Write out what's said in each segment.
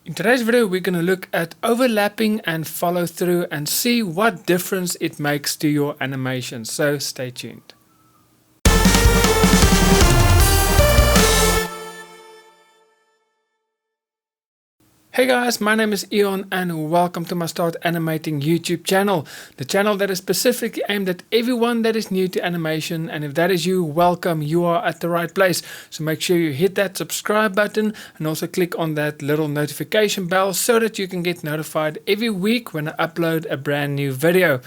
In today's video, we're going to look at overlapping and follow through and see what difference it makes to your animation. So stay tuned. Hey guys, my name is Eon and welcome to my Start Animating YouTube channel. The channel that is specifically aimed at everyone that is new to animation, and if that is you, welcome, you are at the right place. So make sure you hit that subscribe button and also click on that little notification bell so that you can get notified every week when I upload a brand new video.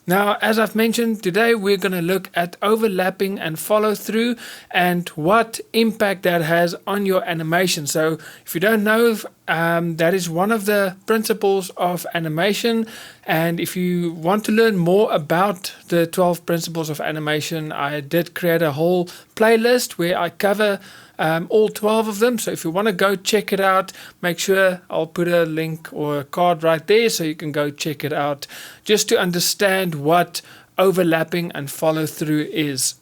Now, as I've mentioned, today we're going to look at overlapping and follow through and what impact that has on your animation. So if you don't know, that is one of the principles of animation. And if you want to learn more about the 12 principles of animation, I did create a whole playlist where I cover all 12 of them. So if you want to go check it out, make sure I'll put a link or a card right there so you can go check it out just to understand what overlapping and follow through is.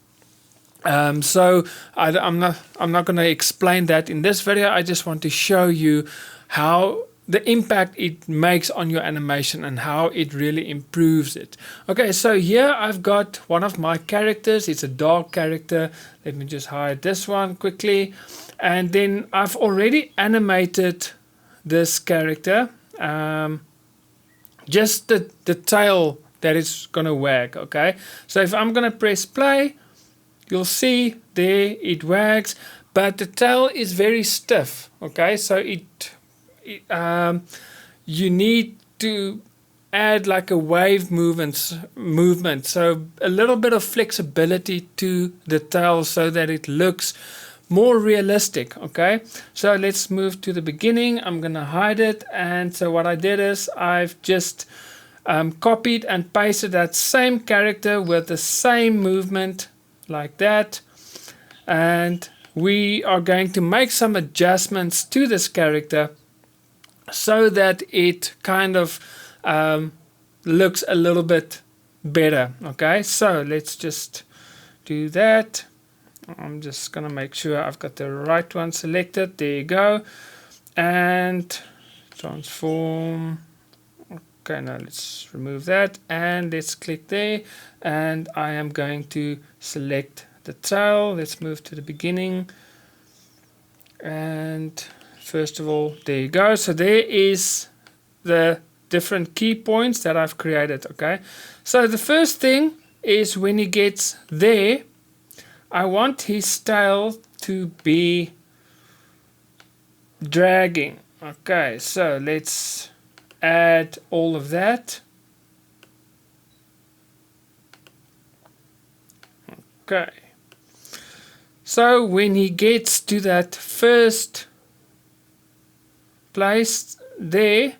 So I'm not going to explain that in this video. I just want to show you how the impact it makes on your animation and how it really improves it. Okay, so here I've got one of my characters. It's a dog character. Let me just hide this one quickly. And then I've already animated this character. Just the tail that is going to wag. Okay, so if I'm going to press play, you'll see there it wags, but the tail is very stiff. Okay, so you need to add like a wave movement, so a little bit of flexibility to the tail so that it looks more realistic. Okay, so let's move to the beginning. I'm gonna hide it, and so what I did is I've just copied and pasted that same character with the same movement like that, and we are going to make some adjustments to this character so that it kind of looks a little bit better. Okay, so let's just do that. I'm just gonna make sure I've got the right one selected. There you go. And transform. Okay, now let's remove that and let's click there, and I am going to select the tail. Let's move to the beginning, and first of all, there you go. So there is the different key points that I've created. Okay, so the first thing is when he gets there, I want his tail to be dragging. Okay, so let's add all of that. Okay, so when he gets to that first place there,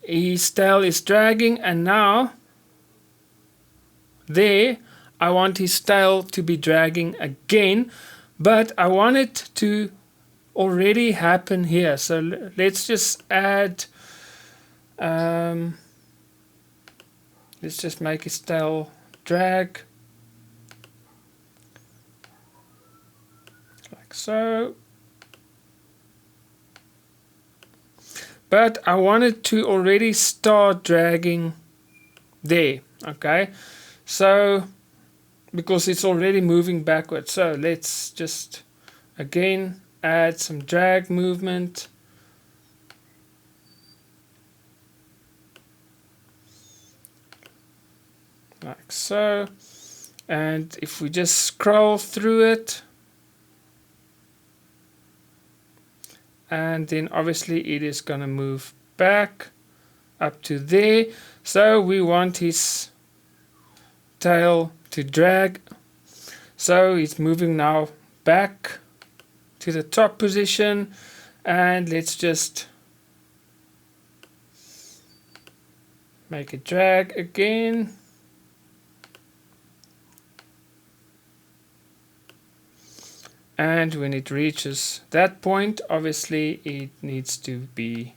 his tail is dragging, and now there I want his tail to be dragging again, but I want it to already happen here. So let's just add let's just make his tail drag like so. But I want it to already start dragging there. Okay, so because it's already moving backwards, so let's just again add some drag movement. Like so. And if we just scroll through it, and then obviously it is going to move back up to there. So we want his tail to drag. So it's moving now back to the top position, and let's just make it drag again. And when it reaches that point, obviously it needs to be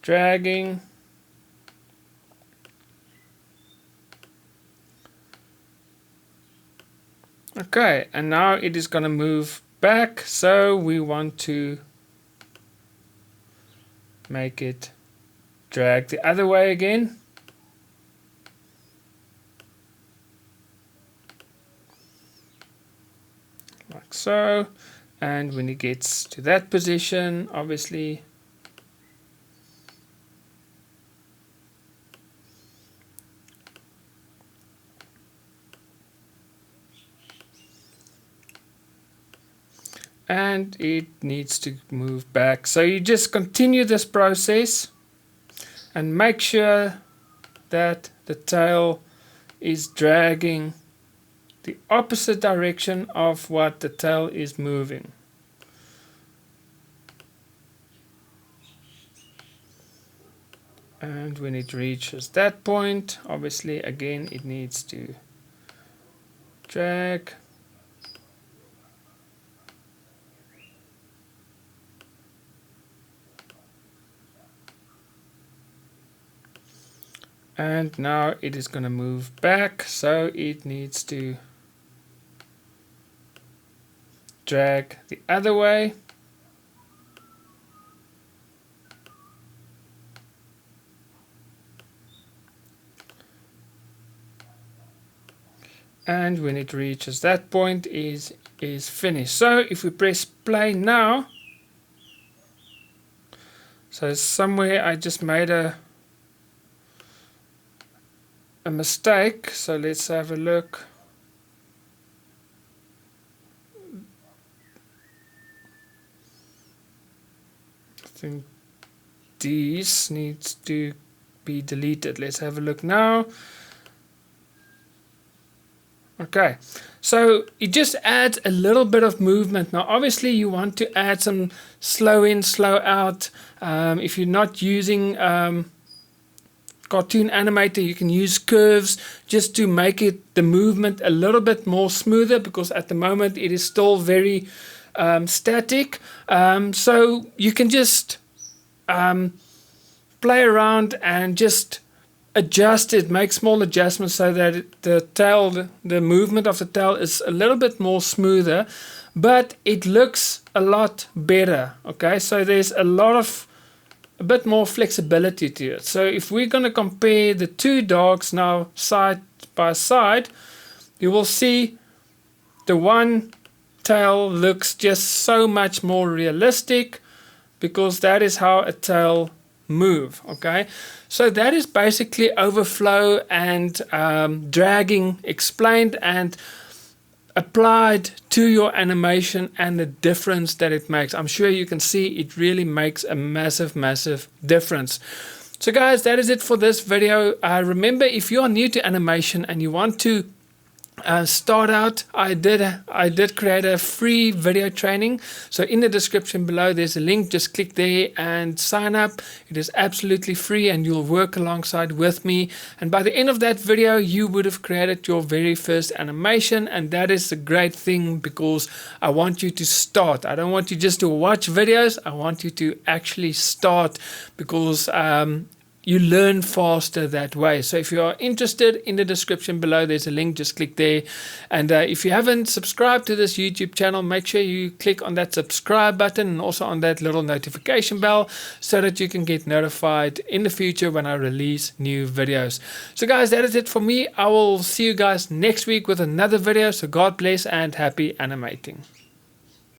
dragging. Okay, and now it is going to move back, so we want to make it drag the other way again. Like so. And when it gets to that position, obviously and it needs to move back. So you just continue this process and make sure that the tail is dragging the opposite direction of what the tail is moving. And when it reaches that point, obviously again it needs to drag. And now it is going to move back, so it needs to drag the other way. And when it reaches that point is finished. So if we press play now, so somewhere I just made a mistake, so let's have a look. I think these needs to be deleted. Let's have a look now. Okay, so it just adds a little bit of movement. Now obviously you want to add some slow in, slow out. If you're not using Cartoon Animator, you can use curves just to make it the movement a little bit more smoother, because at the moment it is still very static. So you can just play around and just adjust it, make small adjustments so that the tail, the movement of the tail is a little bit more smoother, but it looks a lot better. Okay, so there's a bit more flexibility to it. So if we're going to compare the two dogs now side by side, you will see the one tail looks just so much more realistic, because that is how a tail move. Okay, so that is basically overflow and dragging explained and applied to your animation, and the difference that it makes. I'm sure you can see it really makes a massive difference. So guys, that is it for this video. Remember, if you are new to animation and you want to start out, I did create a free video training, so in the description below there's a link. Just click there and sign up. It is absolutely free and you'll work alongside with me, and by the end of that video you would have created your very first animation. And that is a great thing, because I want you to start. I don't want you just to watch videos, I want you to actually start, because you learn faster that way. So if you are interested, in the description below there's a link. Just click there. And if you haven't subscribed to this YouTube channel, make sure you click on that subscribe button and also on that little notification bell, so that you can get notified in the future when I release new videos. So guys, that is it for me. I will see you guys next week with another video. So God bless and happy animating.